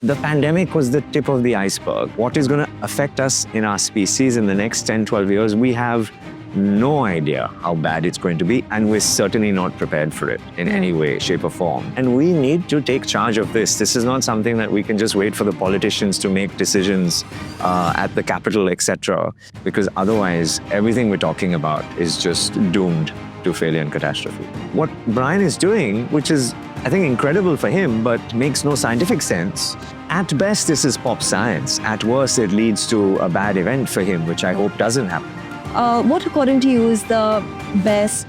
The pandemic was the tip of the iceberg. What is going to affect us in our species in the next 10, 12 years, we have no idea how bad it's going to be, and we're certainly not prepared for it in any way, shape, or form. And we need to take charge of this. This is not something that we can just wait for the politicians to make decisions at the Capitol, etc., because otherwise, everything we're talking about is just doomed to failure and catastrophe. What Brian is doing, which is, I think, incredible for him, but makes no scientific sense. At best, this is pop science. At worst, it leads to a bad event for him, which I hope doesn't happen. What, according to you, is the best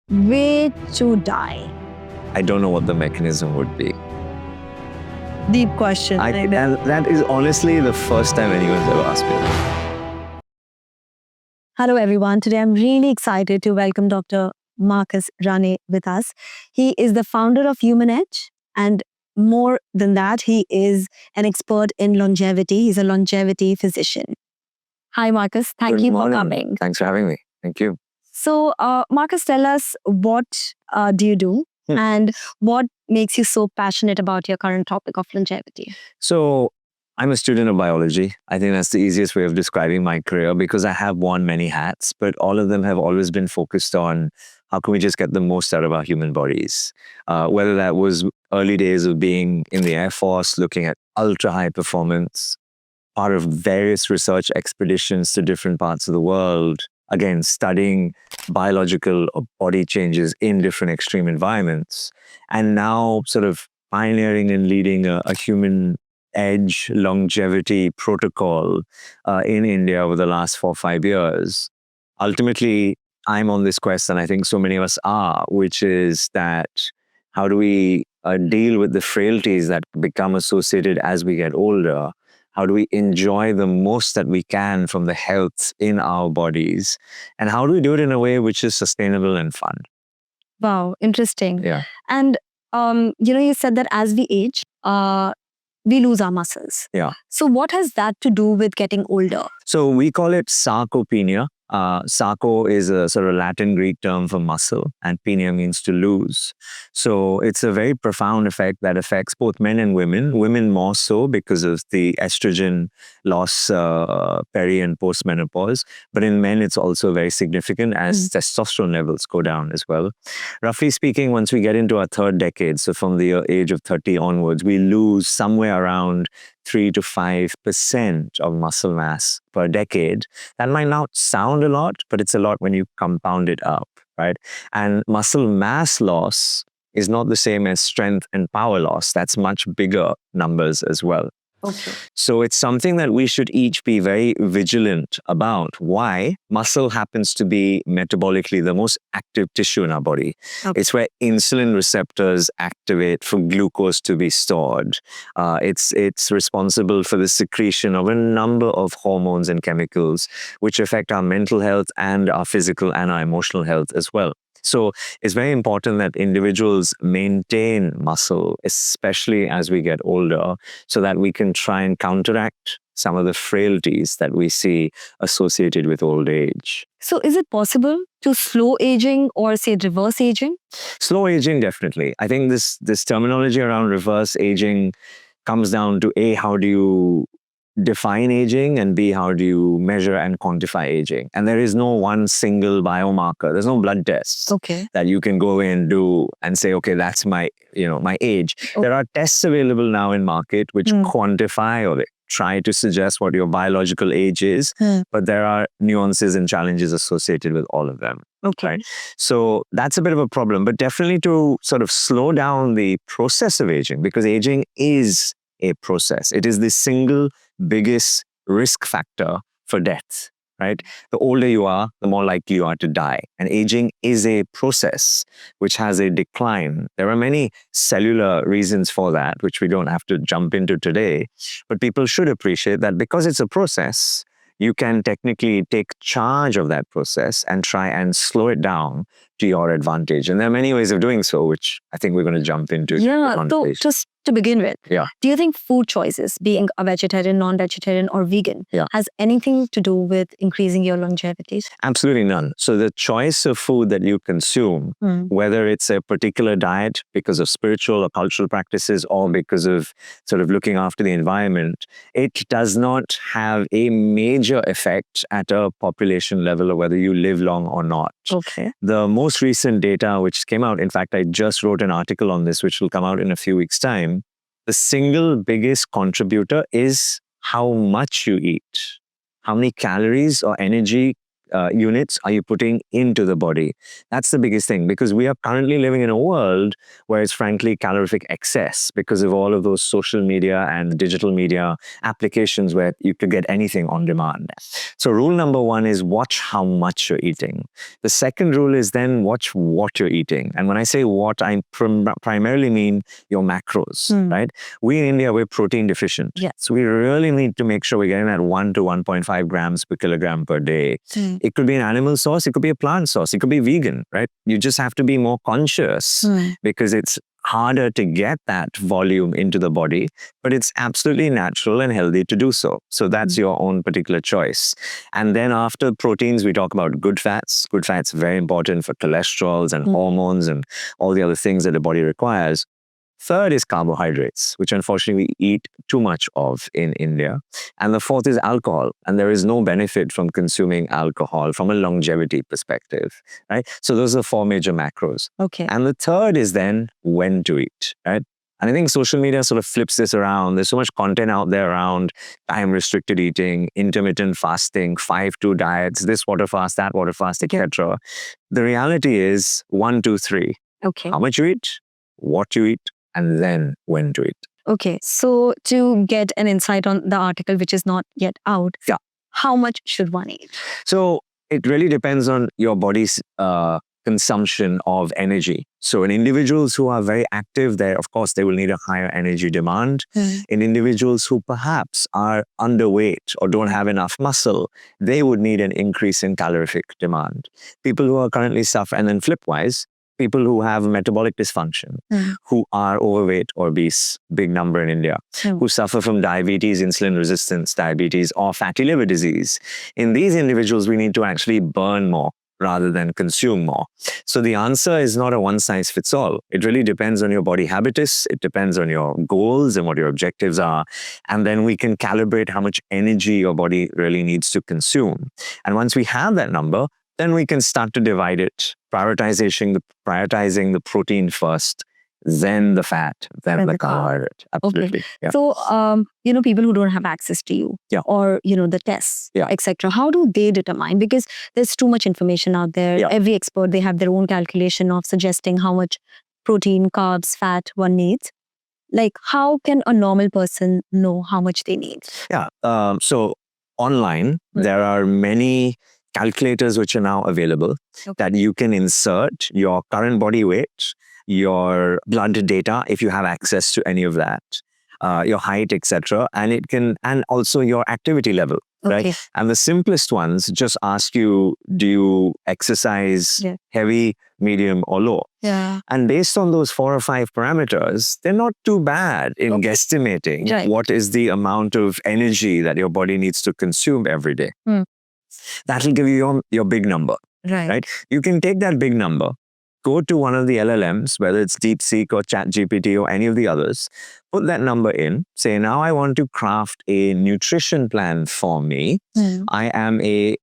way to die? I don't know what the mechanism would be. Deep question. And that is honestly the first time anyone's ever asked me that. Hello, everyone. Today, I'm really excited to welcome Dr. Marcus Ranney with us. He is the founder of Human Edge, and more than that, he is an expert in longevity. He's a longevity physician. Hi, Marcus. Thank you for coming. Thanks for having me. Thank you. So, Marcus, tell us, what do you do and what makes you so passionate about your current topic of longevity? So, I'm a student of biology. I think that's the easiest way of describing my career, because I have worn many hats, but all of them have always been focused on how can we just get the most out of our human bodies. Whether that was early days of being in the Air Force, looking at ultra high performance, part of various research expeditions to different parts of the world, again, studying biological body changes in different extreme environments, and now sort of pioneering and leading a human edge longevity protocol in India over the last 4 or 5 years. Ultimately, I'm on this quest, and I think so many of us are, which is that how do we deal with the frailties that become associated as we get older? How do we enjoy the most that we can from the health in our bodies? And how do we do it in a way which is sustainable and fun? Wow, interesting. Yeah. And, you said that as we age, we lose our muscles. Yeah. So what has that to do with getting older? So we call it sarcopenia. Sarco is a sort of Latin Greek term for muscle, and penia means to lose. So it's a very profound effect that affects both men and women more so because of the estrogen loss peri and post-menopause. But in men, it's also very significant as testosterone levels go down as well. Roughly speaking, once we get into our third decade, so from the age of 30 onwards, we lose somewhere around 3 to 5% of muscle mass per decade. That might not sound a lot, but it's a lot when you compound it up, right? And muscle mass loss is not the same as strength and power loss. That's much bigger numbers as well. Okay. So it's something that we should each be very vigilant about. Why? Muscle happens to be metabolically the most active tissue in our body. Okay. It's where insulin receptors activate for glucose to be stored. It's responsible for the secretion of a number of hormones and chemicals which affect our mental health and our physical and our emotional health as well. So it's very important that individuals maintain muscle, especially as we get older, so that we can try and counteract some of the frailties that we see associated with old age. So is it possible to slow aging or say reverse aging? Slow aging, definitely. I think this terminology around reverse aging comes down to A, how do you define aging, and B, how do you measure and quantify aging? And there is no one single biomarker. There's no blood tests that you can go in and do and say, okay, that's my age. Okay. There are tests available now in market which quantify or try to suggest what your biological age is, but there are nuances and challenges associated with all of them. Okay. Right? So that's a bit of a problem, but definitely to sort of slow down the process of aging, because aging is a process. It is the single biggest risk factor for death, right? The older you are, the more likely you are to die. And aging is a process which has a decline. There are many cellular reasons for that, which we don't have to jump into today. But people should appreciate that because it's a process, you can technically take charge of that process and try and slow it down to your advantage. And there are many ways of doing so, which I think we're going to jump into. Yeah, so just to begin with, Yeah. do you think food choices, being a vegetarian, non-vegetarian, or vegan, has anything to do with increasing your longevity? Absolutely none. So the choice of food that you consume, whether it's a particular diet because of spiritual or cultural practices or because of sort of looking after the environment, it does not have a major effect at a population level or whether you live long or not. Okay. The most recent data which came out, in fact, I just wrote an article on this, which will come out in a few weeks' time. The single biggest contributor is how much you eat. How many calories or energy units are you putting into the body? That's the biggest thing, because we are currently living in a world where it's frankly calorific excess because of all of those social media and digital media applications where you could get anything on demand. So rule number one is watch how much you're eating. The second rule is then watch what you're eating. And when I say what, I primarily mean your macros, right? We in India, we're protein deficient. Yeah. So we really need to make sure we're getting that 1 to 1.5 grams per kilogram per day. It could be an animal source, it could be a plant source, it could be vegan, right? You just have to be more conscious because it's harder to get that volume into the body, but it's absolutely natural and healthy to do so. So that's your own particular choice. And then after proteins, we talk about good fats. Good fats, very important for cholesterols and hormones and all the other things that the body requires. Third is carbohydrates, which unfortunately we eat too much of in India. And the fourth is alcohol. And there is no benefit from consuming alcohol from a longevity perspective, right? So those are 4 major macros. Okay. And the third is then when to eat, right? And I think social media sort of flips this around. There's so much content out there around time-restricted eating, intermittent fasting, 5-2 diets, this water fast, that water fast, etc. The reality is 1, 2, 3. Okay. How much you eat, what you eat, and then when to eat. Okay. So to get an insight on the article, which is not yet out, how much should one eat? So it really depends on your body's consumption of energy. So in individuals who are very active, there, of course, they will need a higher energy demand. In individuals who perhaps are underweight or don't have enough muscle, they would need an increase in calorific demand. People who are currently suffering, and then flipwise, people who have metabolic dysfunction, who are overweight or obese, big number in India, who suffer from diabetes, insulin resistance, diabetes, or fatty liver disease. In these individuals, we need to actually burn more rather than consume more. So the answer is not a one-size-fits-all. It really depends on your body habitus. It depends on your goals and what your objectives are. And then we can calibrate how much energy your body really needs to consume. And once we have that number, then we can start to divide it, prioritizing the protein first, then the fat, then the carbohydrate. Absolutely. Okay. Yeah. So, people who don't have access to you or, the tests, etc., how do they determine? Because there's too much information out there. Every expert, they have their own calculation of suggesting how much protein, carbs, fat one needs. Like, how can a normal person know how much they need? Yeah. So online, there are many calculators which are now available that you can insert your current body weight, your blood data, if you have access to any of that, your height, etc., and also your activity level, right? And the simplest ones just ask you, do you exercise heavy, medium, or low? And based on those 4 or 5 parameters, they're not too bad in guesstimating what is the amount of energy that your body needs to consume every day. That'll give you your big number, right? You can take that big number, go to one of the LLMs, whether it's DeepSeek or ChatGPT or any of the others, put that number in, say, now I want to craft a nutrition plan for me. I am a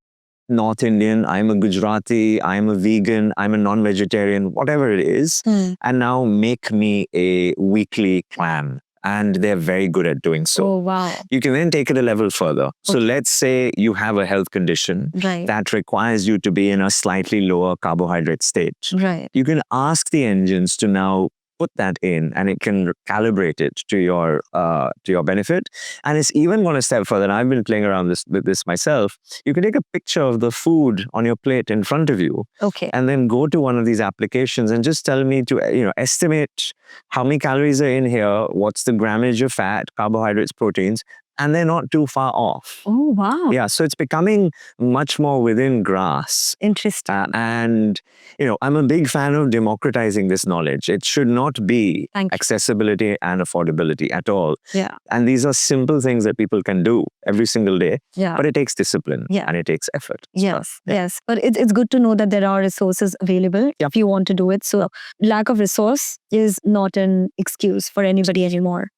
North Indian, I'm a Gujarati, I'm a vegan, I'm a non-vegetarian, whatever it is, and now make me a weekly plan. And they're very good at doing so. Oh, wow. You can then take it a level further. So let's say you have a health condition that requires you to be in a slightly lower carbohydrate state. You can ask the engines to now put that in, and it can calibrate it to your benefit. And it's even gone a step further. And I've been playing around with this myself. You can take a picture of the food on your plate in front of you, and then go to one of these applications and just tell me to estimate how many calories are in here, what's the grammage of fat, carbohydrates, proteins, and they're not too far off. Oh, wow. Yeah, so it's becoming much more within grasp. Interesting. And, I'm a big fan of democratizing this knowledge. It should not be Thank you. accessibility and affordability at all. Yeah. And these are simple things that people can do every single day, Yeah. but it takes discipline Yeah. and it takes effort. Yes. Yes. But it's good to know that there are resources available if you want to do it. So lack of resource is not an excuse for anybody anymore.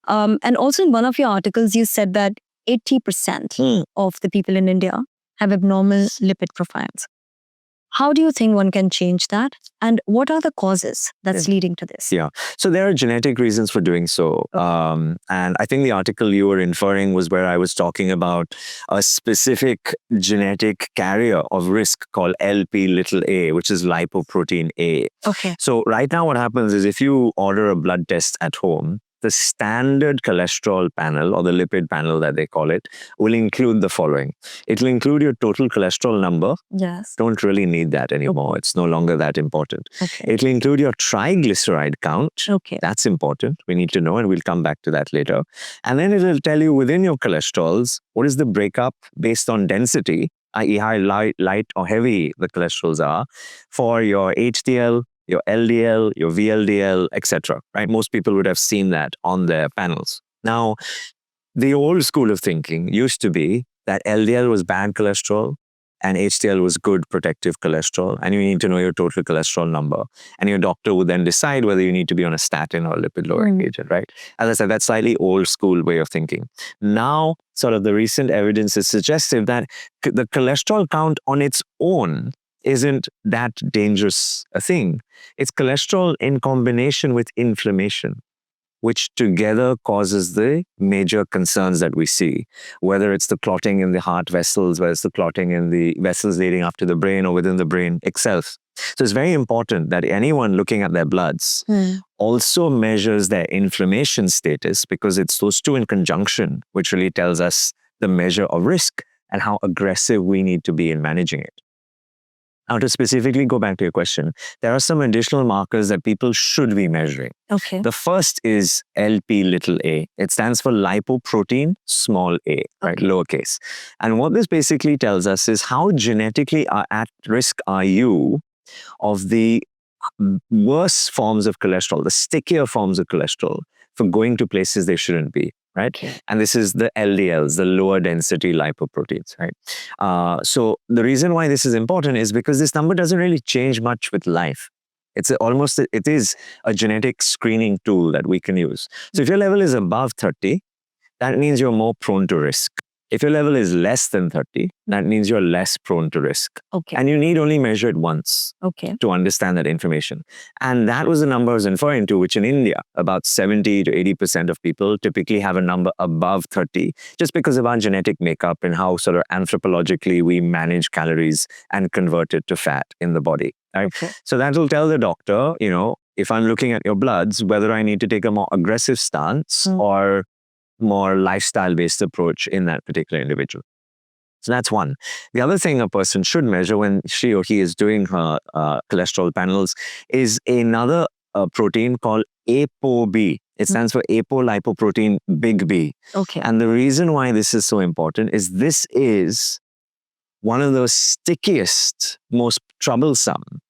And also in one of your articles, you said that 80% of the people in India have abnormal lipid profiles. How do you think one can change that? And what are the causes that's leading to this? Yeah. So there are genetic reasons for doing so. And I think the article you were inferring was where I was talking about a specific genetic carrier of risk called Lp(a), which is lipoprotein A. Okay. So right now what happens is if you order a blood test at home, the standard cholesterol panel, or the lipid panel that they call it, will include the following. It will include your total cholesterol number. Yes. Don't really need that anymore. It's no longer that important. Okay. It will include your triglyceride count. Okay. That's important. We need to know, and we'll come back to that later. And then it will tell you within your cholesterols, what is the breakup based on density, i.e. how light or heavy the cholesterols are, for your HDL, your LDL, your VLDL, etc. Right? Most people would have seen that on their panels. Now, the old school of thinking used to be that LDL was bad cholesterol and HDL was good protective cholesterol, and you need to know your total cholesterol number. And your doctor would then decide whether you need to be on a statin or a lipid-lowering agent, right? As I said, that's slightly old school way of thinking. Now, sort of the recent evidence is suggestive that the cholesterol count on its own isn't that dangerous a thing. It's cholesterol in combination with inflammation, which together causes the major concerns that we see, whether it's the clotting in the heart vessels, whether it's the clotting in the vessels leading up to the brain or within the brain itself. So it's very important that anyone looking at their bloods also measures their inflammation status, because it's those two in conjunction which really tells us the measure of risk and how aggressive we need to be in managing it. Now, to specifically go back to your question, there are some additional markers that people should be measuring. Okay. The first is Lp(a). It stands for lipoprotein small a, right, lowercase. And what this basically tells us is how genetically at risk are you of the worse forms of cholesterol, the stickier forms of cholesterol, for going to places they shouldn't be. Right? And this is the LDLs, the lower density lipoproteins, right? So the reason why this is important is because this number doesn't really change much with life. It is a genetic screening tool that we can use. So if your level is above 30, that means you're more prone to risk. If your level is less than 30, that means you're less prone to risk. Okay. And you need only measure it once to understand that information. And that was the number I was referring to, which in India, about 70 to 80% of people typically have a number above 30, just because of our genetic makeup and how sort of anthropologically we manage calories and convert it to fat in the body. Right? So that will tell the doctor, if I'm looking at your bloods, whether I need to take a more aggressive stance or more lifestyle-based approach in that particular individual. So that's one. The other thing a person should measure when she or he is doing her cholesterol panels is another protein called ApoB. It stands for apolipoprotein big B. Okay. And the reason why this is so important is this is one of the stickiest, most troublesome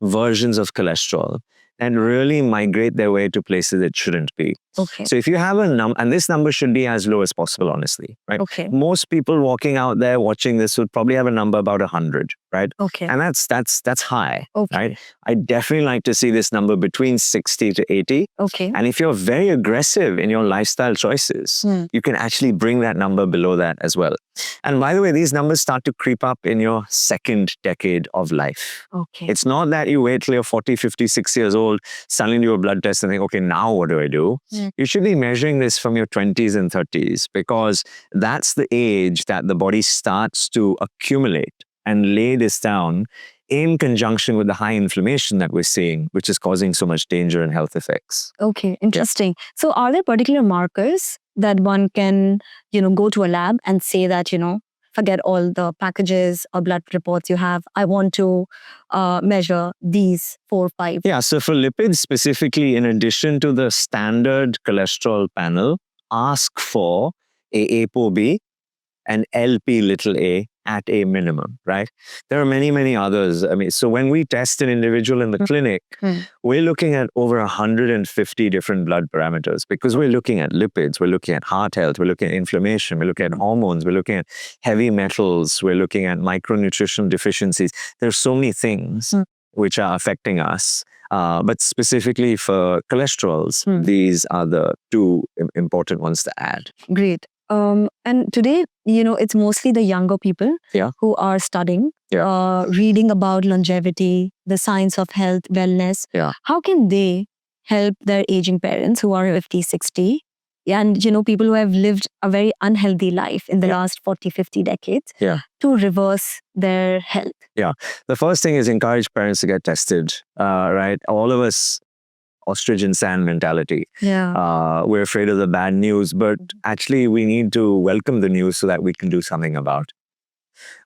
versions of cholesterol and really migrate their way to places it shouldn't be. Okay. So if you have a number, and this number should be as low as possible, honestly, right? Okay. Most people walking out there watching this would probably have a number about 100, right? Okay. And that's high, Okay. right? I definitely like to see this number between 60 to 80. Okay. And if you're very aggressive in your lifestyle choices, you can actually bring that number below that as well. And by the way, these numbers start to creep up in your second decade of life. Okay. It's not that you wait till you're 40, 50, 60 years old, suddenly do a blood test and think, okay, now what do I do? You should be measuring this from your 20s and 30s, because that's the age that the body starts to accumulate and lay this down in conjunction with the high inflammation that we're seeing, which is causing so much danger and health effects. Okay, interesting. So are there particular markers that one can, go to a lab and say that, forget all the packages or blood reports you have, I want to measure these 4 or 5? Yeah, so for lipids specifically, in addition to the standard cholesterol panel, ask for a ApoB, and LP little a at a minimum, right? There are many, many others. I mean, so when we test an individual in the clinic, we're looking at over 150 different blood parameters because we're looking at lipids, we're looking at heart health, we're looking at inflammation, we're looking at hormones, we're looking at heavy metals, we're looking at micronutritional deficiencies. There's so many things which are affecting us. But specifically for cholesterols, these are the two important ones to add. Great. And today, it's mostly the younger people who are studying, reading about longevity, the science of health, wellness. How can they help their aging parents who are 50, 60, and people who have lived a very unhealthy life in the last 40, 50 decades to reverse their health? The first thing is encourage parents to get tested, right? All of us, ostrich and sand mentality. We're afraid of the bad news, but actually we need to welcome the news so that we can do something about it.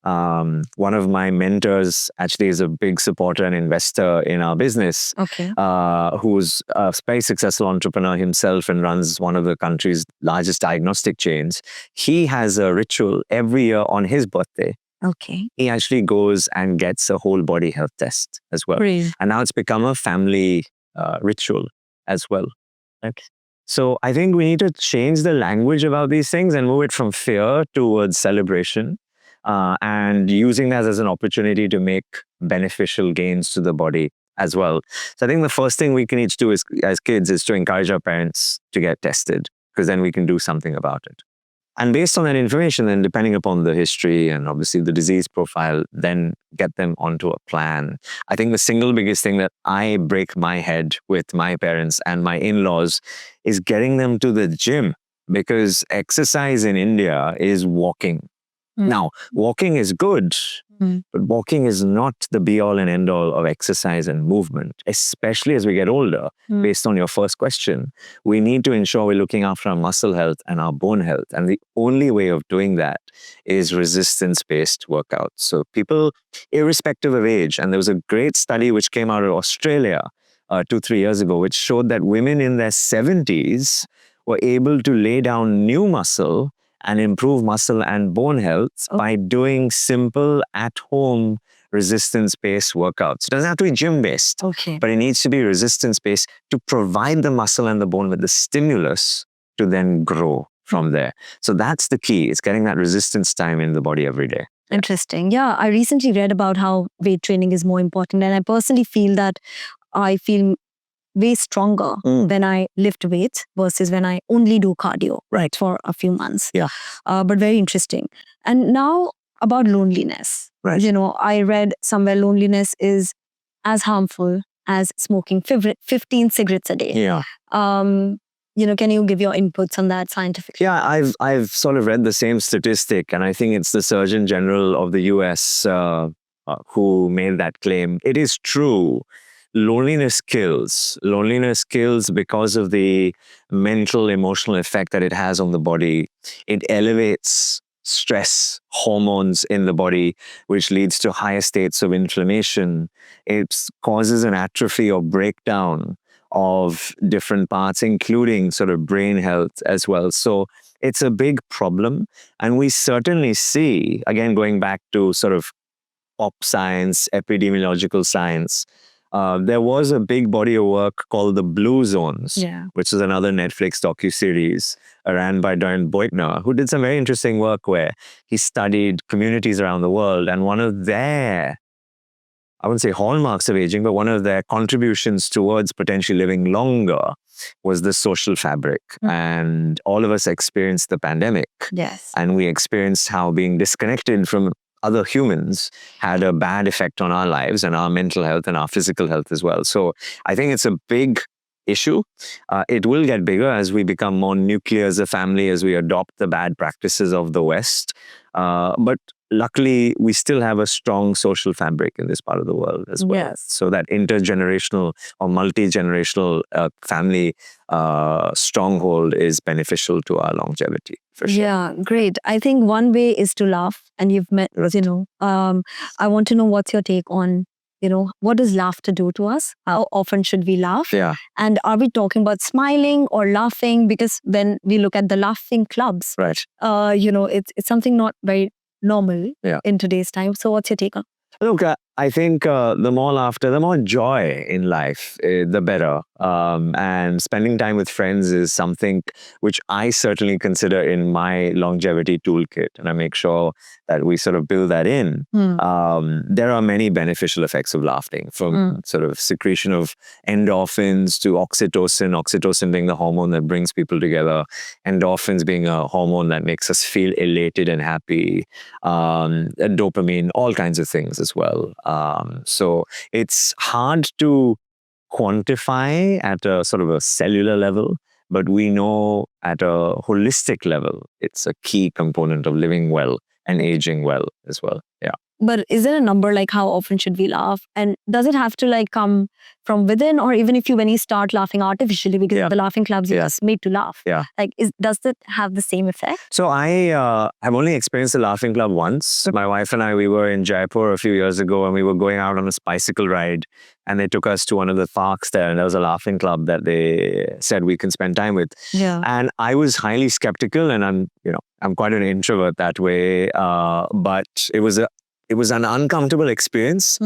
One of my mentors actually is a big supporter and investor in our business, who's a very successful entrepreneur himself and runs one of the country's largest diagnostic chains. He has a ritual every year on his birthday. He actually goes and gets a whole body health test as well. And now it's become a family ritual as well. So I think we need to change the language about these things and move it from fear towards celebration, and using that as an opportunity to make beneficial gains to the body as well. So I think the first thing we can each do as kids is to encourage our parents to get tested, because then we can do something about it. And based on that information, then depending upon the history and obviously the disease profile, then get them onto a plan. I think the single biggest thing that I break my head with my parents and my in-laws is getting them to the gym, because exercise in India is walking. Now, walking is good, but walking is not the be-all and end-all of exercise and movement, especially as we get older. Based on your first question, we need to ensure we're looking after our muscle health and our bone health. And the only way of doing that is resistance-based workouts. So people, irrespective of age, and there was a great study which came out of Australia 2-3 years ago, which showed that women in their 70s were able to lay down new muscle and improve muscle and bone health by doing simple at-home resistance-based workouts. It doesn't have to be gym-based, but it needs to be resistance-based to provide the muscle and the bone with the stimulus to then grow from there. So that's the key. It's getting that resistance time in the body every day. Interesting. I recently read about how weight training is more important, and I personally feel that I feel way stronger when I lift weights versus when I only do cardio for a few months. But very interesting. And now about loneliness. I read somewhere loneliness is as harmful as smoking 15 cigarettes a day. Can you give your inputs on that scientifically? I've sort of read the same statistic, and I think it's the Surgeon General of the US who made that claim. It is true. Loneliness kills. Loneliness kills because of the mental, emotional effect that it has on the body. It elevates stress hormones in the body, which leads to higher states of inflammation. It causes an atrophy or breakdown of different parts, including sort of brain health as well. So it's a big problem. And we certainly see, again, going back to sort of pop science, epidemiological science, there was a big body of work called The Blue Zones, which is another Netflix docuseries ran by Darren Beutner, who did some very interesting work where he studied communities around the world. And one of their, I wouldn't say hallmarks of aging, but one of their contributions towards potentially living longer was the social fabric. And all of us experienced the pandemic. And we experienced how being disconnected from other humans had a bad effect on our lives and our mental health and our physical health as well. So I think it's a big issue. It will get bigger as we become more nuclear as a family, as we adopt the bad practices of the West. But luckily, we still have a strong social fabric in this part of the world as well. So that intergenerational or multi-generational family stronghold is beneficial to our longevity, for sure. Great. I think one way is to laugh. And you've met, I want to know what's your take on what does laughter do to us? How often should we laugh? Yeah. And are we talking about smiling or laughing? Because when we look at the laughing clubs, Right. It's something not very normal Yeah. in today's time. So what's your take on? Look, I think the more laughter, the more joy in life, the better. And spending time with friends is something which I certainly consider in my longevity toolkit. And I make sure that we sort of build that in. There are many beneficial effects of laughing, from sort of secretion of endorphins to oxytocin being the hormone that brings people together, endorphins being a hormone that makes us feel elated and happy, and dopamine, all kinds of things as well. So it's hard to quantify at a sort of a cellular level, but we know at a holistic level, it's a key component of living well and aging well as well. Yeah. But is there a number, like how often should we laugh? And does it have to like come from within, or even when you start laughing artificially, because the laughing clubs are just made to laugh? Yeah. Like, does it have the same effect? So I have only experienced the laughing club once. My wife and I, we were in Jaipur a few years ago, and we were going out on a bicycle ride, and they took us to one of the parks there, and there was a laughing club that they said we can spend time with. Yeah. And I was highly skeptical, and I'm quite an introvert that way, but it was an uncomfortable experience.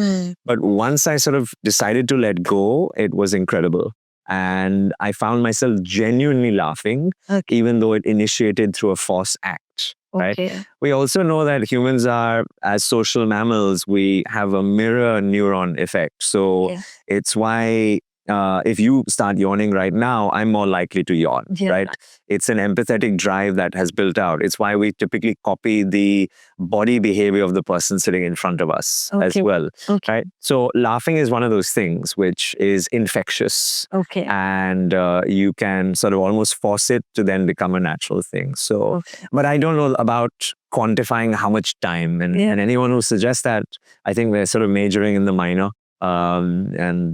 But once I sort of decided to let go, it was incredible. And I found myself genuinely laughing, even though it initiated through a forced act. Right? We also know that humans are, as social mammals, we have a mirror neuron effect. So it's why if you start yawning right now, I'm more likely to yawn, right? It's an empathetic drive that has built out. It's why we typically copy the body behavior of the person sitting in front of us as well, right? So laughing is one of those things which is infectious, and you can sort of almost force it to then become a natural thing. So, but I don't know about quantifying how much time, and anyone who suggests that, I think they're sort of majoring in the minor. And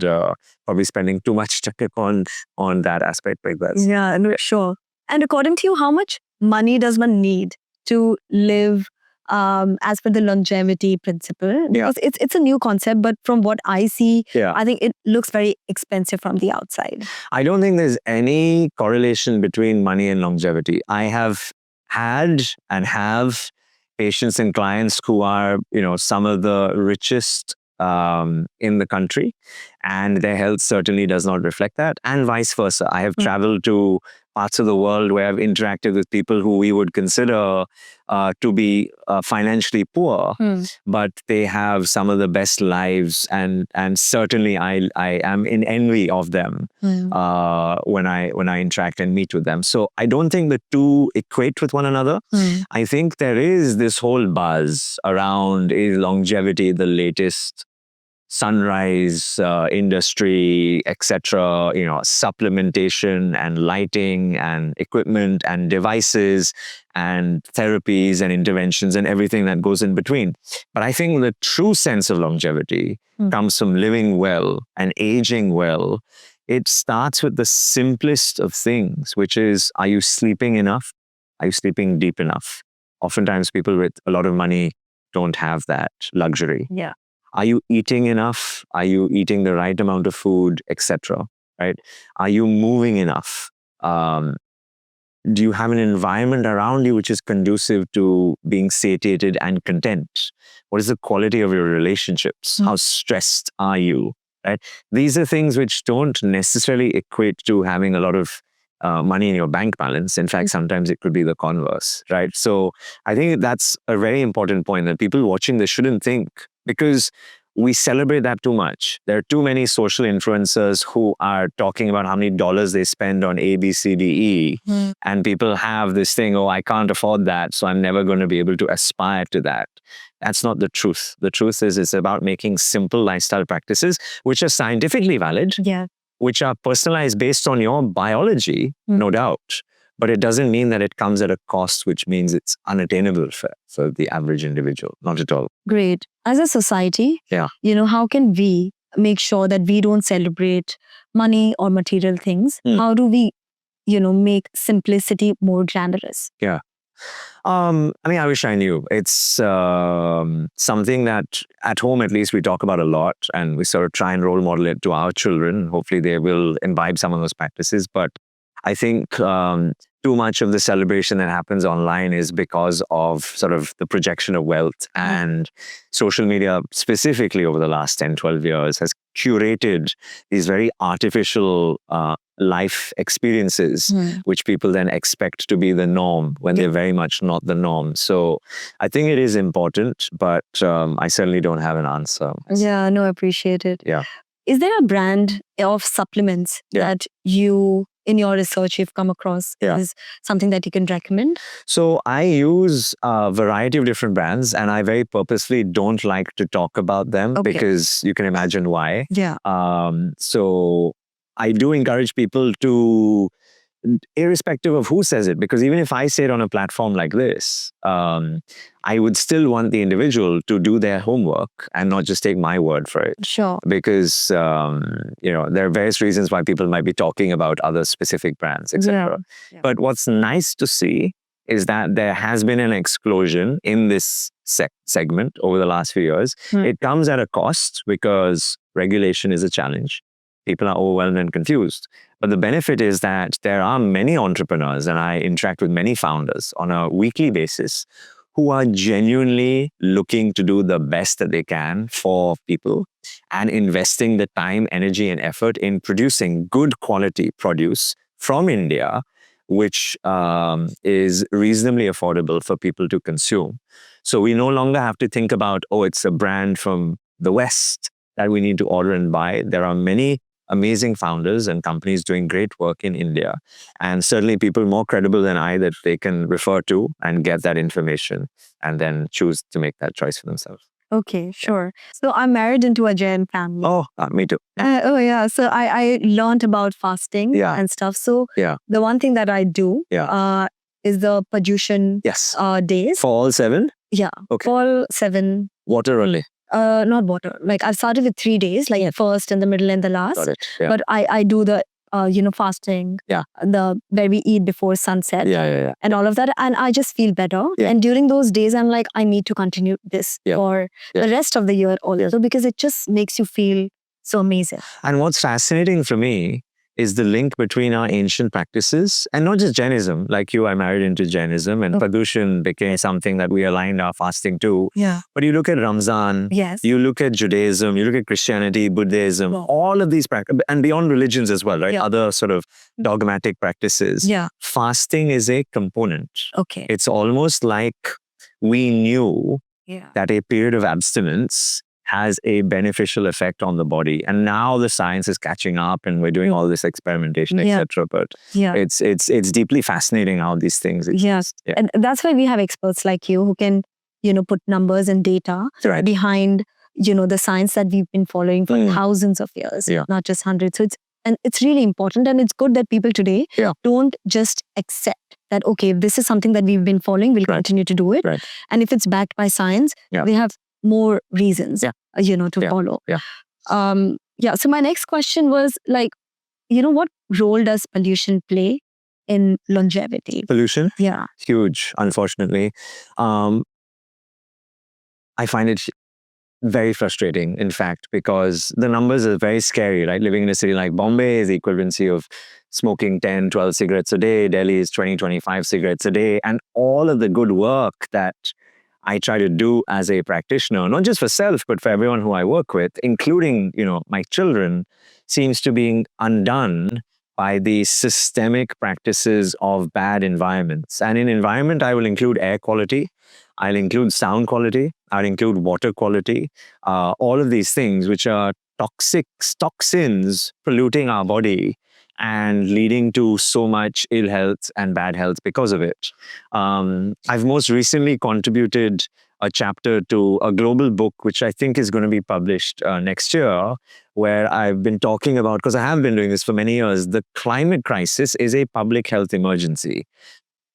probably spending too much time on that aspect like that. Yeah, no, sure. And according to you, how much money does one need to live as per the longevity principle? Because it's a new concept, but from what I see, I think it looks very expensive from the outside. I don't think there's any correlation between money and longevity. I have had and have patients and clients who are, some of the richest in the country, and their health certainly does not reflect that, and vice versa. I have traveled to parts of the world where I've interacted with people who we would consider to be financially poor, but they have some of the best lives, and certainly I am in envy of them when I interact and meet with them. So I don't think the two equate with one another. I think there is this whole buzz around, is longevity the latest sunrise industry, etc., supplementation and lighting and equipment and devices and therapies and interventions and everything that goes in between. But I think the true sense of longevity comes from living well and aging well. It starts with the simplest of things, which is, are you sleeping enough? Are you sleeping deep enough? Oftentimes people with a lot of money don't have that luxury. Yeah. Are you eating enough? Are you eating the right amount of food, etc.? Right? Are you moving enough? Do you have an environment around you which is conducive to being satiated and content? What is the quality of your relationships? How stressed are you? Right? These are things which don't necessarily equate to having a lot of money in your bank balance. In fact, sometimes it could be the converse, right? So I think that's a very important point that people watching this shouldn't think, because we celebrate that too much. There are too many social influencers who are talking about how many dollars they spend on A, B, C, D, E. And people have this thing, oh, I can't afford that, so I'm never going to be able to aspire to that. That's not the truth. The truth is it's about making simple lifestyle practices, which are scientifically valid, which are personalized based on your biology, no doubt. But it doesn't mean that it comes at a cost, which means it's unattainable for the average individual. Not at all. Great. As a society, how can we make sure that we don't celebrate money or material things? How do we, make simplicity more glamorous? Yeah. I mean, I wish I knew. It's something that at home, at least, we talk about a lot, and we sort of try and role model it to our children. Hopefully, they will imbibe some of those practices. But I think too much of the celebration that happens online is because of sort of the projection of wealth, and social media specifically over the last 10, 12 years has curated these very artificial life experiences, which people then expect to be the norm when they're very much not the norm. So I think it is important, but I certainly don't have an answer. Yeah, no, I appreciate it. Yeah. Is there a brand of supplements that you, in your research, you've come across as something that you can recommend? So I use a variety of different brands, and I very purposely don't like to talk about them because you can imagine why. Yeah. So I do encourage people to, irrespective of who says it, because even if I say it on a platform like this, I would still want the individual to do their homework and not just take my word for it. Sure. Because there are various reasons why people might be talking about other specific brands, etc. Yeah. But what's nice to see is that there has been an explosion in this segment over the last few years. It comes at a cost because regulation is a challenge. People are overwhelmed and confused. But the benefit is that there are many entrepreneurs, and I interact with many founders on a weekly basis, who are genuinely looking to do the best that they can for people and investing the time, energy, and effort in producing good quality produce from India, which is reasonably affordable for people to consume. So we no longer have to think about, oh, it's a brand from the West that we need to order and buy. There are many amazing founders and companies doing great work in India, and certainly people more credible than I that they can refer to and get that information and then choose to make that choice for themselves. Okay, sure. So I'm married into a Jain family. Oh, me too. So I learned about fasting and stuff. So the one thing that I do is the Padyushan days. For all 7? Yeah. Okay. For all 7. Water only? Not water. Like I've started with 3 days, like first and the middle and the last. Got it. Yeah. But I do the fasting, the where we eat before sunset, and all of that, and I just feel better. And during those days, I'm like, I need to continue this for the rest of the year also, because it just makes you feel so amazing. And what's fascinating for me is the link between our ancient practices and not just Jainism. Like you, I married into Jainism, and Padyushan became something that we aligned our fasting to. Yeah. But you look at Ramzan, you look at Judaism, you look at Christianity, Buddhism, all of these practices, and beyond religions as well, right? Other sort of dogmatic practices. Yeah. Fasting is a component. Okay. It's almost like we knew that a period of abstinence has a beneficial effect on the body, and now the science is catching up, and we're doing all this experimentation, etc. But it's deeply fascinating how these things exist. And that's why we have experts like you who can put numbers and data behind the science that we've been following for thousands of years, not just hundreds. So it's really important, and it's good that people today don't just accept that, okay, if this is something that we've been following, we'll continue to do it. And if it's backed by science, we have more reasons, to follow. So my next question was like, what role does pollution play in longevity? Pollution? Yeah. Huge, unfortunately. I find it very frustrating, in fact, because the numbers are very scary, right? Living in a city like Bombay is the equivalency of smoking 10, 12 cigarettes a day. Delhi is 20, 25 cigarettes a day. And all of the good work that I try to do as a practitioner, not just for self, but for everyone who I work with, including, my children, seems to be undone by the systemic practices of bad environments. And in environment, I will include air quality, I'll include sound quality, I'll include water quality, all of these things which are toxins polluting our body and leading to so much ill health and bad health because of it. I've most recently contributed a chapter to a global book, which I think is going to be published next year, where I've been talking about, because I have been doing this for many years, the climate crisis is a public health emergency.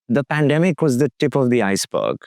The pandemic was the tip of the iceberg.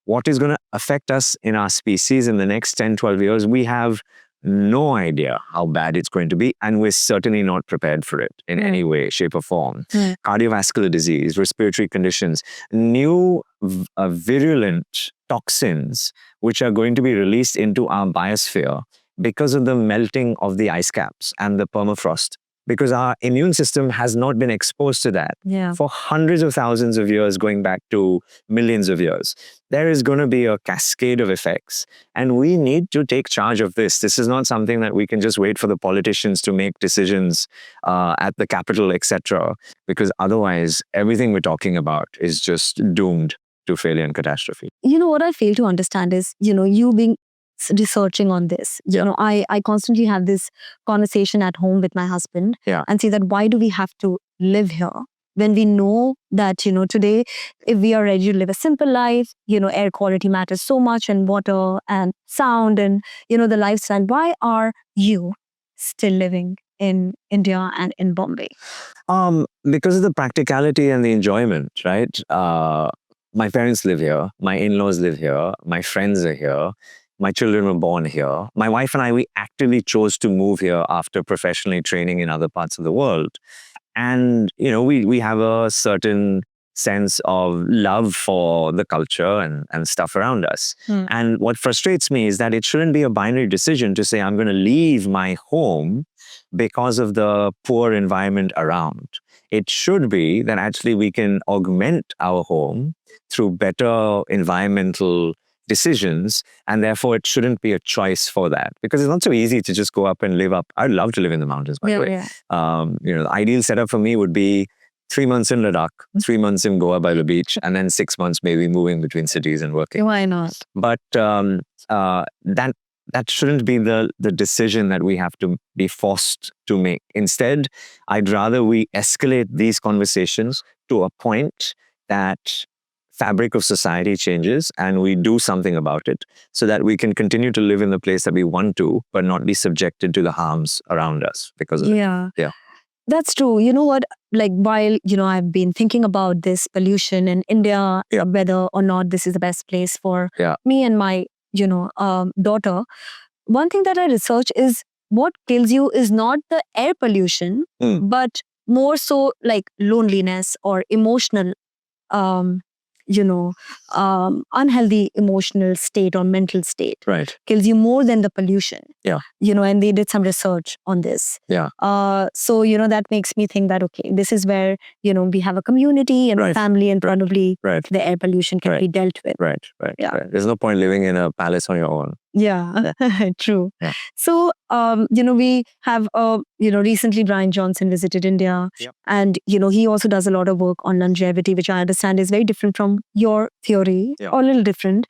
What is going to affect us in our species in the next 10, 12 years, we have no idea how bad it's going to be, and we're certainly not prepared for it in any way, shape, or form. Cardiovascular disease, respiratory conditions, new virulent toxins which are going to be released into our biosphere because of the melting of the ice caps and the permafrost, because our immune system has not been exposed to that for hundreds of thousands of years, going back to millions of years. There is going to be a cascade of effects, and we need to take charge of this. This is not something that we can just wait for the politicians to make decisions at the capital, etc., because otherwise everything we're talking about is just doomed to failure and catastrophe. What I fail to understand is, you being researching on this. I constantly have this conversation at home with my husband and say that why do we have to live here when we know that, today, if we are ready to live a simple life, air quality matters so much, and water and sound and, the lifestyle. Why are you still living in India and in Bombay? Because of the practicality and the enjoyment, right? My parents live here. My in-laws live here. My friends are here. My children were born here. My wife and I, we actively chose to move here after professionally training in other parts of the world. And, we have a certain sense of love for the culture and stuff around us. And what frustrates me is that it shouldn't be a binary decision to say, I'm going to leave my home because of the poor environment around. It should be that actually we can augment our home through better environmental decisions, and therefore it shouldn't be a choice for that, because it's not so easy to just go up and live up. I'd love to live in the mountains, by the way. The ideal setup for me would be 3 months in Ladakh, 3 months in Goa by the beach, and then 6 months maybe moving between cities and working. Why not? But that shouldn't be the decision that we have to be forced to make. Instead, I'd rather we escalate these conversations to a point that fabric of society changes and we do something about it so that we can continue to live in the place that we want to, but not be subjected to the harms around us because of it. Yeah. That's true. You know what? Like, while, I've been thinking about this pollution in India, whether or not this is the best place for me and my, daughter, one thing that I research is what kills you is not the air pollution, but more so like loneliness or emotional, unhealthy emotional state or mental state. Right. Kills you more than the pollution. Yeah. And they did some research on this. Yeah. So, that makes me think that, okay, this is where, we have a community and a family, and probably the air pollution can be dealt with. Right. There's no point living in a palace on your own. Yeah, true. Yeah. So, we have, recently Brian Johnson visited India, and, he also does a lot of work on longevity, which I understand is very different from your theory, or a little different.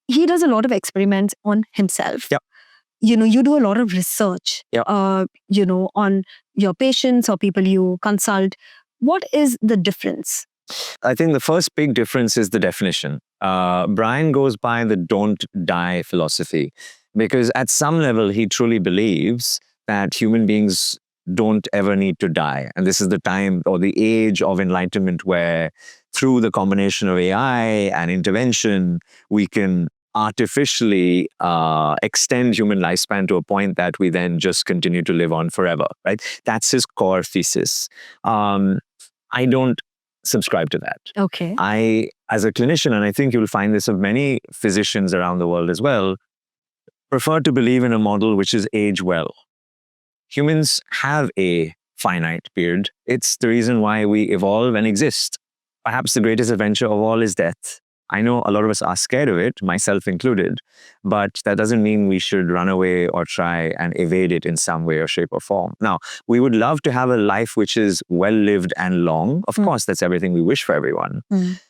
He does a lot of experiments on himself. You do a lot of research, on your patients or people you consult. What is the difference? I think the first big difference is the definition. Brian goes by the don't die philosophy, because at some level he truly believes that human beings don't ever need to die. And this is the time or the age of enlightenment where through the combination of AI and intervention, we can artificially extend human lifespan to a point that we then just continue to live on forever, right? That's his core thesis. I don't subscribe to that. Okay. I, as a clinician, and I think you'll find this of many physicians around the world as well, prefer to believe in a model which is age well. Humans have a finite period. It's the reason why we evolve and exist. Perhaps the greatest adventure of all is death. I know a lot of us are scared of it, myself included, but that doesn't mean we should run away or try and evade it in some way or shape or form. Now, we would love to have a life which is well-lived and long. Of course, that's everything we wish for everyone.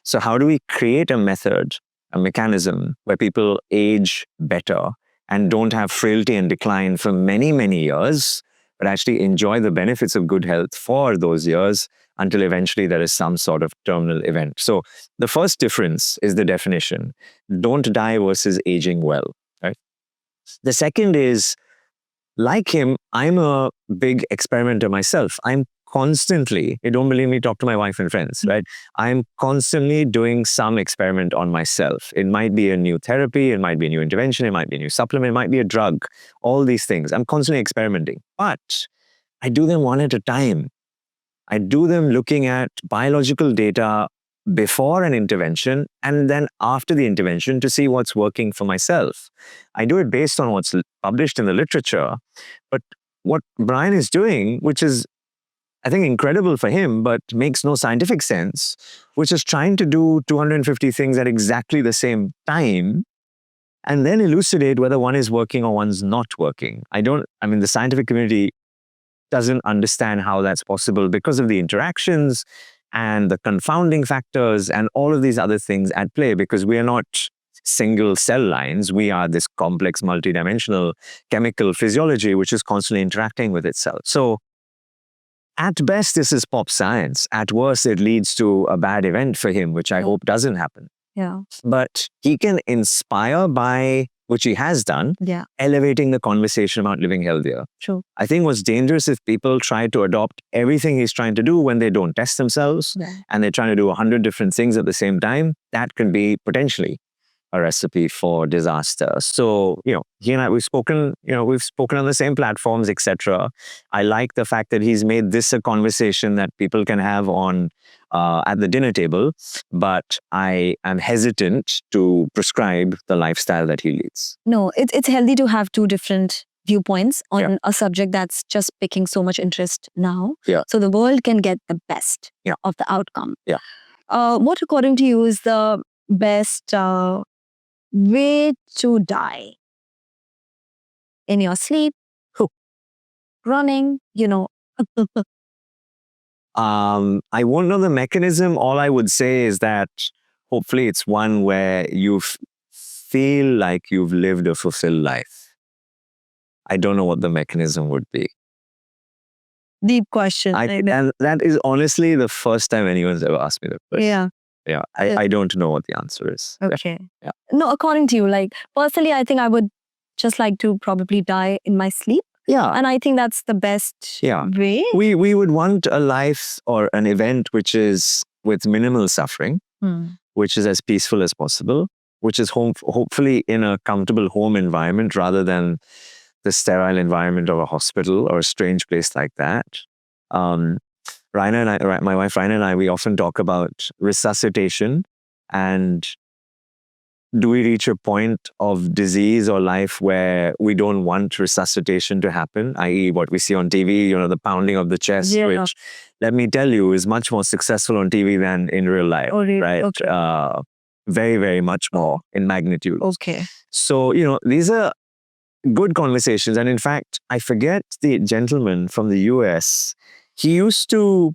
So how do we create a method, a mechanism where people age better and don't have frailty and decline for many, many years, but actually enjoy the benefits of good health for those years until eventually there is some sort of terminal event. So the first difference is the definition. Don't die versus aging well, right? The second is, like him, I'm a big experimenter myself. I'm constantly, you don't believe me, talk to my wife and friends, right? I'm constantly doing some experiment on myself. It might be a new therapy, it might be a new intervention, it might be a new supplement, it might be a drug, all these things. I'm constantly experimenting, but I do them one at a time. I do them looking at biological data before an intervention and then after the intervention to see what's working for myself. I do it based on what's published in the literature. But what Brian is doing, which is, I think, incredible for him, but makes no scientific sense, which is trying to do 250 things at exactly the same time and then elucidate whether one is working or one's not working. The scientific community doesn't understand how that's possible because of the interactions and the confounding factors and all of these other things at play, because we are not single cell lines. We are this complex, multidimensional chemical physiology, which is constantly interacting with itself. So at best, this is pop science. At worst, it leads to a bad event for him, which I hope doesn't happen. Yeah. But he can inspire by, which he has done, elevating the conversation about living healthier. True. I think what's dangerous if people try to adopt everything he's trying to do when they don't test themselves and they're trying to do 100 different things at the same time. That can be potentially a recipe for disaster. So, he and I, we've spoken on the same platforms, etc. I like the fact that he's made this a conversation that people can have on at the dinner table, but I am hesitant to prescribe the lifestyle that he leads. No, it's healthy to have two different viewpoints on a subject that's just picking so much interest now. Yeah. So the world can get the best of the outcome. Yeah. What, according to you, is the best way to die? In your sleep? Running? I won't know the mechanism. All I would say is that hopefully it's one where you feel like you've lived a fulfilled life. I don't know what the mechanism would be. Deep question. And that is honestly the first time anyone's ever asked me that question. Yeah. I don't know what the answer is. Okay. Yeah. No, according to you, personally, I think I would just like to probably die in my sleep. Yeah. And I think that's the best way. We would want a life or an event which is with minimal suffering, which is as peaceful as possible, which is hopefully in a comfortable home environment rather than the sterile environment of a hospital or a strange place like that. My wife Raina and I, we often talk about resuscitation and do we reach a point of disease or life where we don't want resuscitation to happen, i.e. what we see on TV, the pounding of the chest, which, let me tell you, is much more successful on TV than in real life, right? Okay. Very, very much more in magnitude. Okay. So, these are good conversations. And in fact, I forget the gentleman from the US, he used to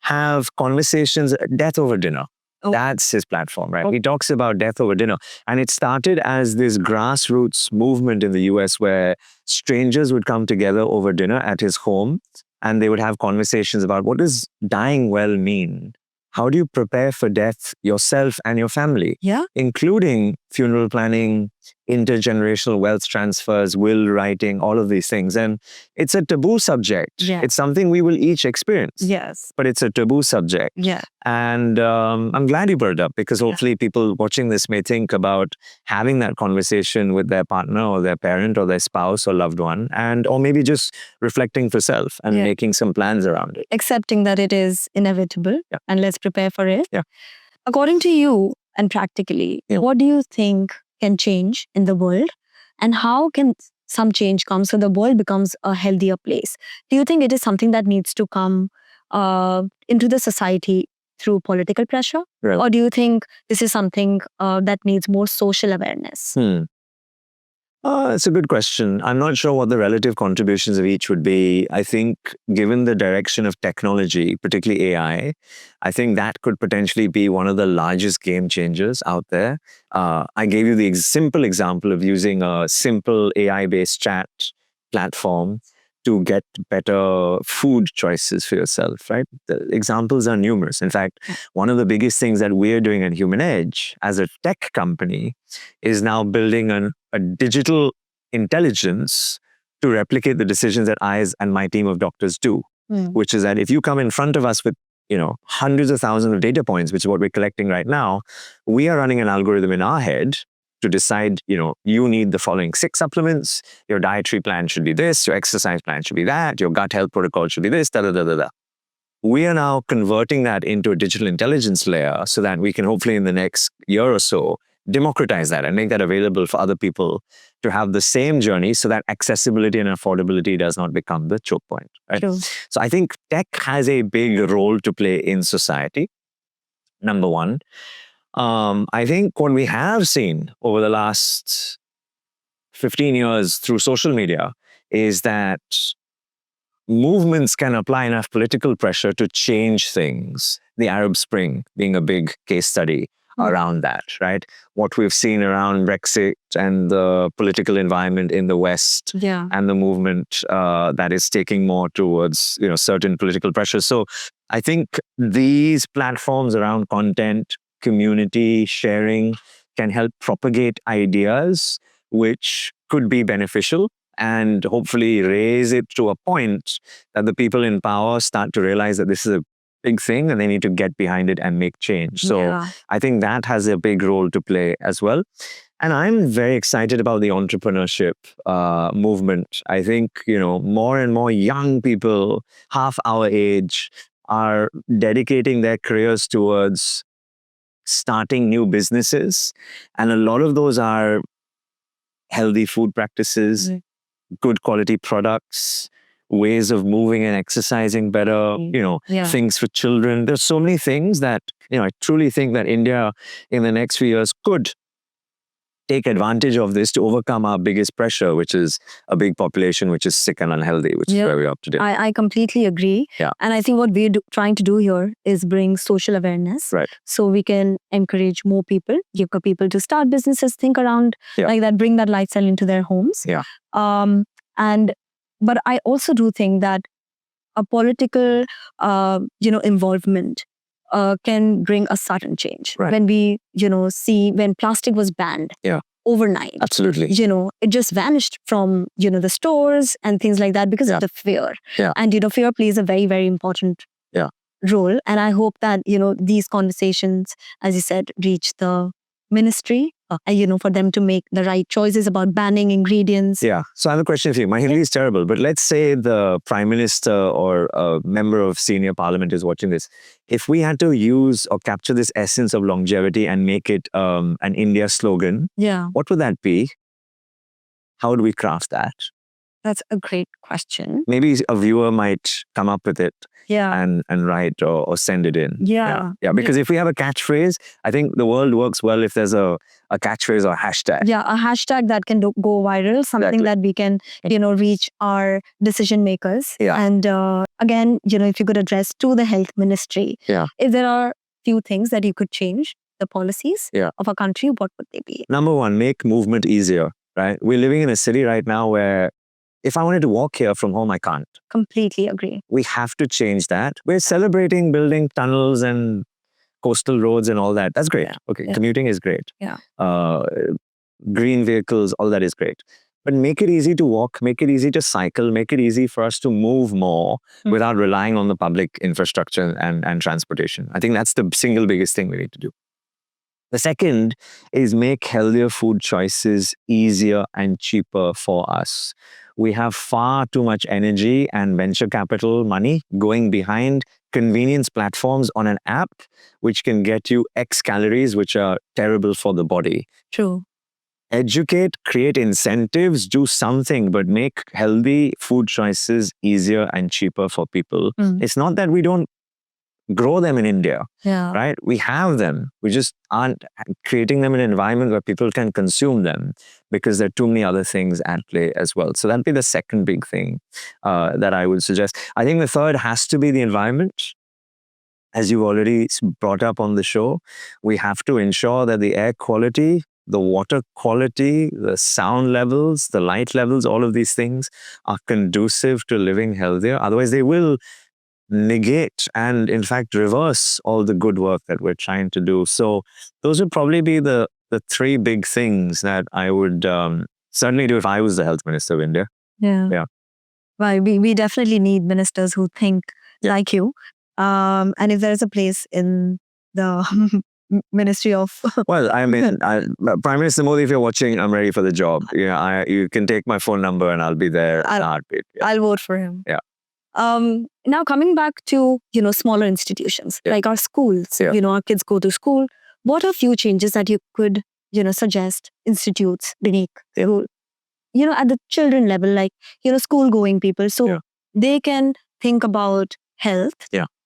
have conversations, death over dinner. That's his platform, right? He talks about death over dinner. And it started as this grassroots movement in the US where strangers would come together over dinner at his home and they would have conversations about what does dying well mean? How do you prepare for death yourself and your family? Yeah. Including funeral planning, intergenerational wealth transfers, will writing, all of these things. And it's a taboo subject. Yeah. It's something we will each experience. Yes. But it's a taboo subject. Yeah. And I'm glad you brought it up because hopefully people watching this may think about having that conversation with their partner or their parent or their spouse or loved one, or maybe just reflecting for self and making some plans around it. Accepting that it is inevitable and let's prepare for it. Yeah. According to you and practically, what do you think can change in the world and how can some change come so the world becomes a healthier place? Do you think it is something that needs to come into the society through political pressure? Right. Or do you think this is something that needs more social awareness? It's a good question. I'm not sure what the relative contributions of each would be. I think given the direction of technology, particularly AI, I think that could potentially be one of the largest game changers out there. I gave you the simple example of using a simple AI-based chat platform to get better food choices for yourself, right? The examples are numerous. In fact, one of the biggest things that we're doing at Human Edge as a tech company is now building a digital intelligence to replicate the decisions that I and my team of doctors do, which is that if you come in front of us with hundreds of thousands of data points, which is what we're collecting right now, we are running an algorithm in our head to decide, you need the following 6 supplements, your dietary plan should be this, your exercise plan should be that, your gut health protocol should be this, da da da da da. we are now converting that into a digital intelligence layer so that we can hopefully in the next year or so democratize that and make that available for other people to have the same journey so that accessibility and affordability does not become the choke point. Right? True. So I think tech has a big role to play in society, number one. I think what we have seen over the last 15 years through social media is that movements can apply enough political pressure to change things. The Arab Spring being a big case study around that, right? What we've seen around Brexit and the political environment in the West and the movement that is taking more towards, certain political pressures. So I think these platforms around content, community sharing can help propagate ideas which could be beneficial and hopefully raise it to a point that the people in power start to realize that this is a big thing and they need to get behind it and make change. So I think that has a big role to play as well. And I'm very excited about the entrepreneurship movement. I think, more and more young people, half our age, are dedicating their careers towards starting new businesses. And a lot of those are healthy food practices, good quality products, ways of moving and exercising better, things for children. There's so many things that, I truly think that India in the next few years could take advantage of this to overcome our biggest pressure, which is a big population which is sick and unhealthy, which is where we are today. I completely agree. Yeah. And I think what we're trying to do here is bring social awareness. Right. So we can encourage more people, give people to start businesses, think around like that, bring that lifestyle into their homes. Yeah. But I also do think that a political, involvement can bring a sudden change. Right. When we, see when plastic was banned overnight. Absolutely. It just vanished from, the stores and things like that because of the fear. Yeah. And, fear plays a very, very important role. And I hope that, these conversations, as you said, reach the ministry, for them to make the right choices about banning ingredients. Yeah. So I have a question for you. My Hindi is terrible, but let's say the Prime Minister or a member of senior parliament is watching this. If we had to use or capture this essence of longevity and make it an India slogan, what would that be? How would we craft that? That's a great question. Maybe a viewer might come up with it and write or send it in. Yeah. Because if we have a catchphrase, I think the world works well if there's a catchphrase or a hashtag. Yeah, a hashtag that can go viral, something that we can, reach our decision makers. Yeah. And again, if you could address to the health ministry, if there are few things that you could change the policies of a country, what would they be? Number one, make movement easier, right? We're living in a city right now where if I wanted to walk here from home, I can't. Completely agree. We have to change that. We're celebrating building tunnels and coastal roads and all that. That's great. Okay, commuting is great. Yeah. Green vehicles, all that is great. But make it easy to walk, make it easy to cycle, make it easy for us to move more without relying on the public infrastructure and transportation. I think that's the single biggest thing we need to do. The second is make healthier food choices easier and cheaper for us. We have far too much energy and venture capital money going behind convenience platforms on an app, which can get you X calories, which are terrible for the body. True. Educate, create incentives, do something, but make healthy food choices easier and cheaper for people. It's not that we don't grow them in India, right? We have them. We just aren't creating them in an environment where people can consume them because there are too many other things at play as well. So that'd be the second big thing that I would suggest. I think the third has to be the environment. As you already brought up on the show, we have to ensure that the air quality, the water quality, the sound levels, the light levels, all of these things are conducive to living healthier. Otherwise, they will negate and in fact reverse all the good work that we're trying to do. So those would probably be the three big things that I would certainly do if I was the health minister of India. Yeah. Well, we definitely need ministers who think like you. And if there is a place in the Ministry of... Well, I mean, Prime Minister Modi, if you're watching, I'm ready for the job. You can take my phone number and I'll be there in a heartbeat. I'll vote for him. Yeah. Now coming back to, smaller institutions like our schools, our kids go to school. What are few changes that you could, suggest institutes make, at the children level, like, school going people, so they can think about health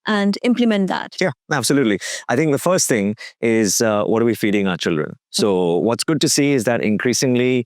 and implement that? Yeah, absolutely. I think the first thing is what are we feeding our children? So what's good to see is that increasingly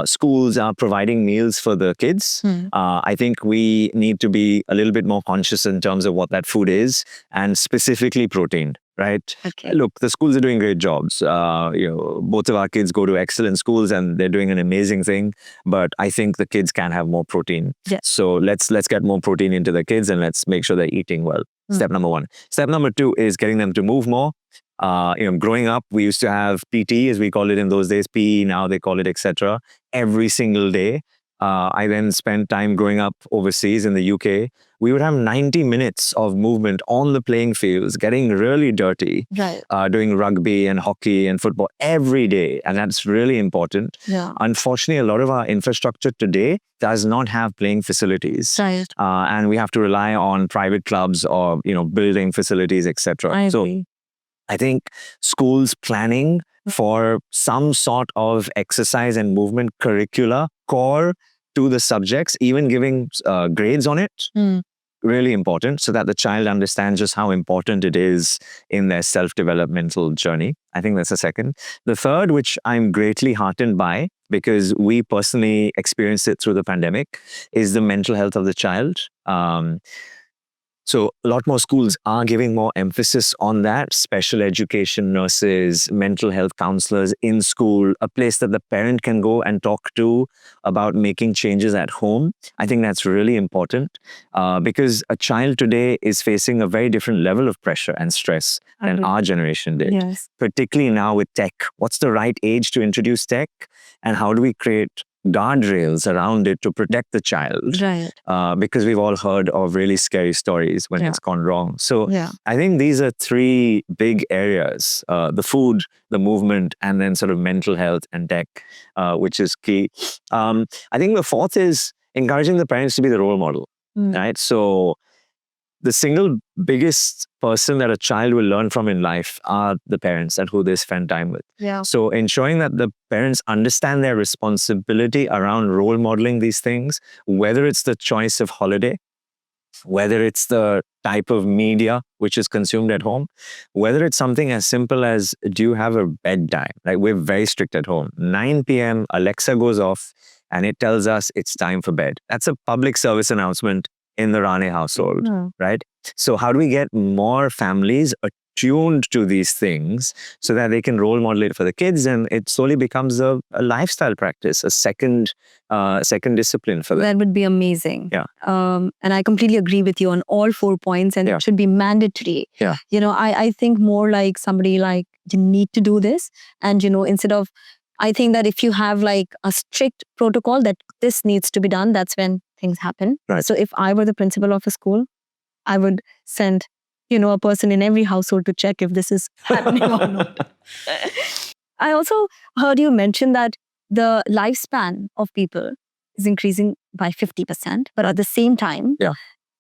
schools are providing meals for the kids. I think we need to be a little bit more conscious in terms of what that food is, and specifically protein. Right. Okay. Look, the schools are doing great jobs. Both of our kids go to excellent schools, and they're doing an amazing thing. But I think the kids can have more protein. So let's get more protein into the kids, and let's make sure they're eating well. Step number one. Step number two is getting them to move more. Growing up, we used to have PT, as we call it in those days, PE, now they call it, etc., every single day. I then spent time growing up overseas in the UK. We would have 90 minutes of movement on the playing fields, getting really dirty, doing rugby and hockey and football every day. And that's really important. Unfortunately, a lot of our infrastructure today does not have playing facilities. And we have to rely on private clubs or, building facilities, etc. So I think schools planning for some sort of exercise and movement curricula core to the subjects, even giving grades on it, really important, so that the child understands just how important it is in their self-developmental journey. I think that's the second. The third, which I'm greatly heartened by, because we personally experienced it through the pandemic, is the mental health of the child. So a lot more schools are giving more emphasis on that. Special education nurses, mental health counselors in school, a place that the parent can go and talk to about making changes at home. I think that's really important because a child today is facing a very different level of pressure and stress than our generation did. Particularly now with tech. What's the right age to introduce tech? And how do we create guardrails around it to protect the child, because we've all heard of really scary stories when it's gone wrong. So I think these are three big areas, the food, the movement, and then sort of mental health and tech, which is key. I think the fourth is encouraging the parents to be the role model, right? So the single biggest person that a child will learn from in life are the parents and who they spend time with. So ensuring that the parents understand their responsibility around role modeling these things, whether it's the choice of holiday, whether it's the type of media which is consumed at home, whether it's something as simple as, do you have a bedtime? Like, we're very strict at home. 9 p.m., Alexa goes off and it tells us it's time for bed. That's a public service announcement in the Ranney household, right? So how do we get more families attuned to these things so that they can role model it for the kids, and it slowly becomes a lifestyle practice, a second discipline for them? That would be amazing. And I completely agree with you on all 4 points, and it should be mandatory. I think more like somebody like, you need to do this, and instead of, I think that if you have like a strict protocol that this needs to be done, that's when things happen. So if I were the principal of a school, I would send, a person in every household to check if this is happening or not. I also heard you mention that the lifespan of people is increasing by 50%, but at the same time,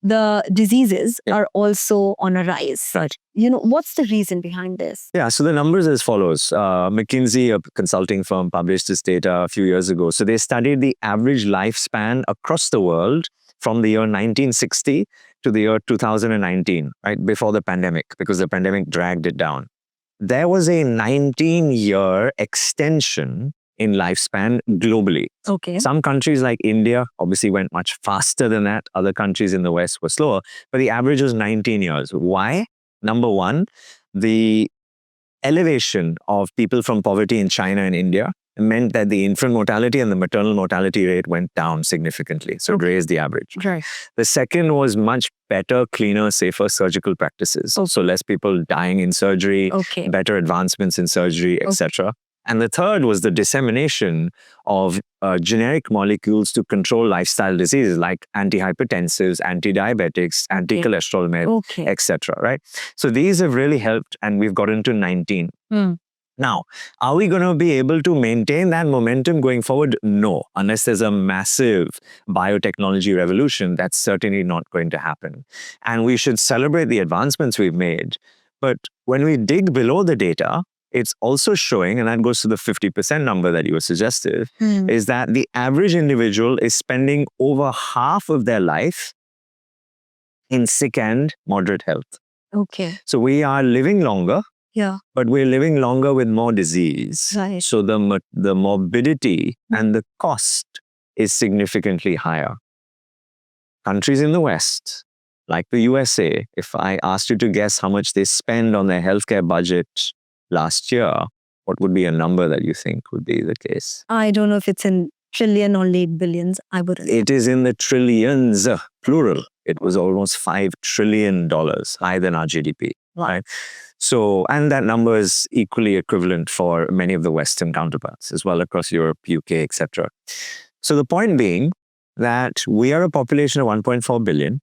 the diseases are also on a rise. What's the reason behind this? So the numbers as follows. McKinsey, a consulting firm, published this data a few years ago. So they studied the average lifespan across the world from the year 1960 to the year 2019, right, before the pandemic, because the pandemic dragged it down. There was a 19-year extension in lifespan globally. Some countries like India obviously went much faster than that. Other countries in the West were slower, but the average was 19 years. Why? Number one, the elevation of people from poverty in China and India meant that the infant mortality and the maternal mortality rate went down significantly. So it raised the average. The second was much better, cleaner, safer surgical practices. So less people dying in surgery, better advancements in surgery, etc. And the third was the dissemination of generic molecules to control lifestyle diseases like antihypertensives, anti-diabetics, anti-cholesterol med, etc. Right? So these have really helped, and we've gotten to 19. Now, are we going to be able to maintain that momentum going forward? No, unless there's a massive biotechnology revolution, that's certainly not going to happen. And we should celebrate the advancements we've made. But when we dig below the data, it's also showing, and that goes to the 50% number that you were suggestive, is that the average individual is spending over half of their life in sick and moderate health. Okay. So we are living longer. Yeah. But we're living longer with more disease. Right. So the morbidity and the cost is significantly higher. Countries in the West, like the USA, if I asked you to guess how much they spend on their healthcare budget last year, what would be a number that you think would be the case? I don't know if it's in trillion or late billions. I wouldn't. It is in the trillions, plural. It was almost $5 trillion, higher than our GDP. Right. So, and that number is equally equivalent for many of the Western counterparts as well across Europe, UK, etc. So the point being that we are a population of 1.4 billion.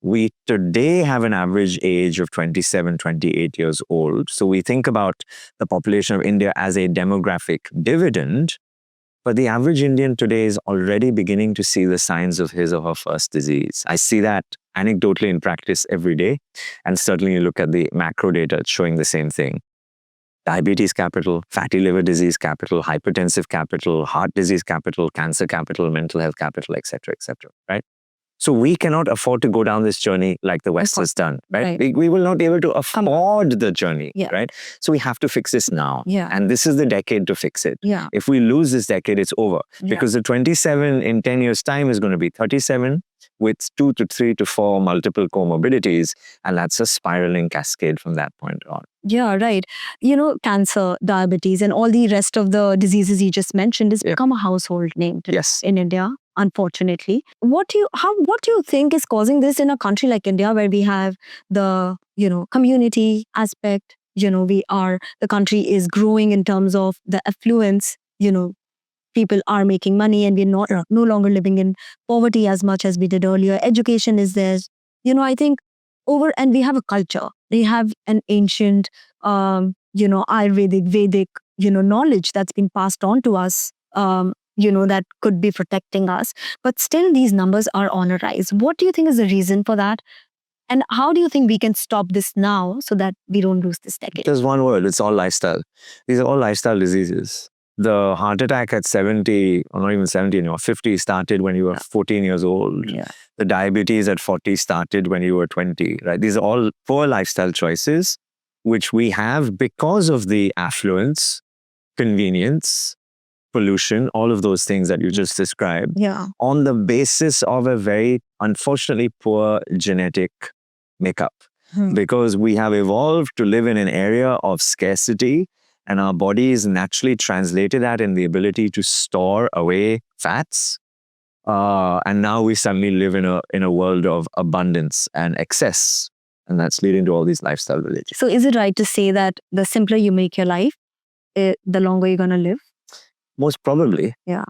We today have an average age of 27, 28 years old. So we think about the population of India as a demographic dividend. But the average Indian today is already beginning to see the signs of his or her first disease. I see that anecdotally in practice every day. And certainly you look at the macro data, it's showing the same thing. Diabetes capital, fatty liver disease capital, hypertensive capital, heart disease capital, cancer capital, mental health capital, etc., right? So we cannot afford to go down this journey like the West has done, right? We will not be able to afford the journey, right? So we have to fix this now. And this is the decade to fix it. If we lose this decade, it's over. Because the 27 in 10 years' time is going to be 37 with 2 to 3 to 4 multiple comorbidities. And that's a spiraling cascade from that point on. Yeah, right. You know, cancer, diabetes, and all the rest of the diseases you just mentioned has become a household name today in India. Unfortunately, what do you think is causing this in a country like India, where we have the community aspect? The country is growing in terms of the affluence. People are making money, and we're no longer living in poverty as much as we did earlier. Education is there. I think and we have a culture. We have an ancient, Ayurvedic, Vedic, knowledge that's been passed on to us. That could be protecting us. But still, these numbers are on a rise. What do you think is the reason for that? And how do you think we can stop this now so that we don't lose this decade? There's one word, it's all lifestyle. These are all lifestyle diseases. The heart attack at 70, or not even 70 anymore, 50 started when you were 14 years old. The diabetes at 40 started when you were 20, right? These are all poor lifestyle choices, which we have because of the affluence, convenience, pollution, all of those things that you just described, on the basis of a very, unfortunately, poor genetic makeup. Because we have evolved to live in an area of scarcity, and our bodies naturally translated that in the ability to store away fats. And now we suddenly live in a world of abundance and excess. And that's leading to all these lifestyle villages. So is it right to say that the simpler you make your life, the longer you're going to live? Most probably. Yeah,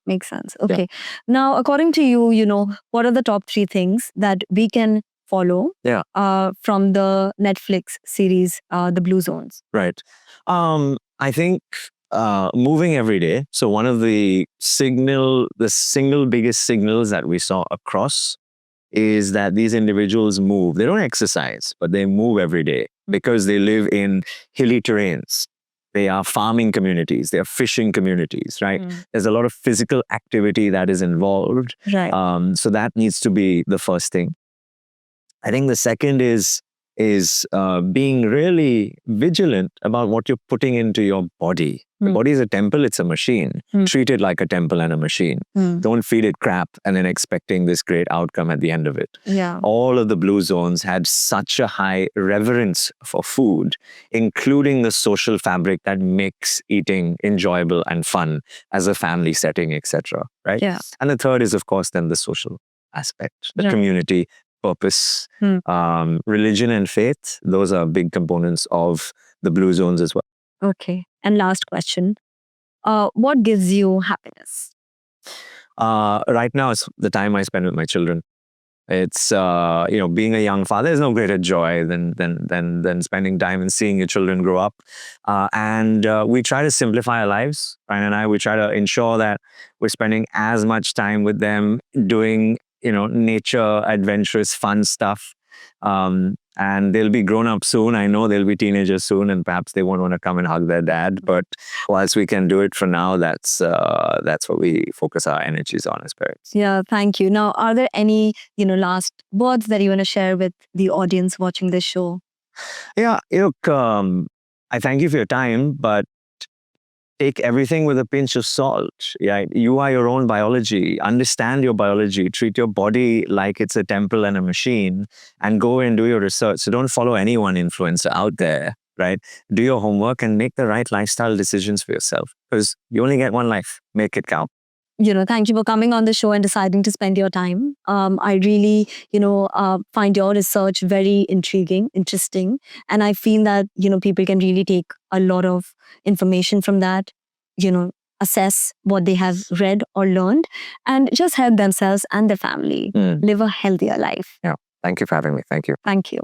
makes sense. Okay. Now, according to you, what are the top 3 things that we can follow from the Netflix series, The Blue Zones? Right. I think moving every day. So one of the single biggest signals that we saw across is that these individuals move. They don't exercise, but they move every day because they live in hilly terrains. They are farming communities. They are fishing communities, right? There's a lot of physical activity that is involved. Right. So that needs to be the first thing. I think the second is being really vigilant about what you're putting into your body. The body is a temple, it's a machine. Treat it like a temple and a machine. Don't feed it crap and then expecting this great outcome at the end of it. All of the blue zones had such a high reverence for food, including the social fabric that makes eating enjoyable and fun as a family setting, etc. Right? And the third is, of course, then the social aspect, the community, purpose, religion and faith. Those are big components of the blue zones as well. Okay. And last question. What gives you happiness? Right now, it's the time I spend with my children. It's being a young father. There's no greater joy than spending time and seeing your children grow up. And we try to simplify our lives. Ryan and I, we try to ensure that we're spending as much time with them doing nature, adventurous, fun stuff. And they'll be grown up soon. I know they'll be teenagers soon, and perhaps they won't want to come and hug their dad. But whilst we can do it for now, that's what we focus our energies on as parents. Yeah, thank you. Now, are there any last words that you want to share with the audience watching this show? Yeah, look, I thank you for your time, but take everything with a pinch of salt. Yeah, you are your own biology. Understand your biology. Treat your body like it's a temple and a machine, and go and do your research. So don't follow any one influencer out there, right? Do your homework and make the right lifestyle decisions for yourself, because you only get one life. Make it count. Thank you for coming on the show and deciding to spend your time. I really, find your research very intriguing, interesting. And I feel that, people can really take a lot of information from that, assess what they have read or learned, and just help themselves and their family live a healthier life. Yeah. Thank you for having me. Thank you. Thank you.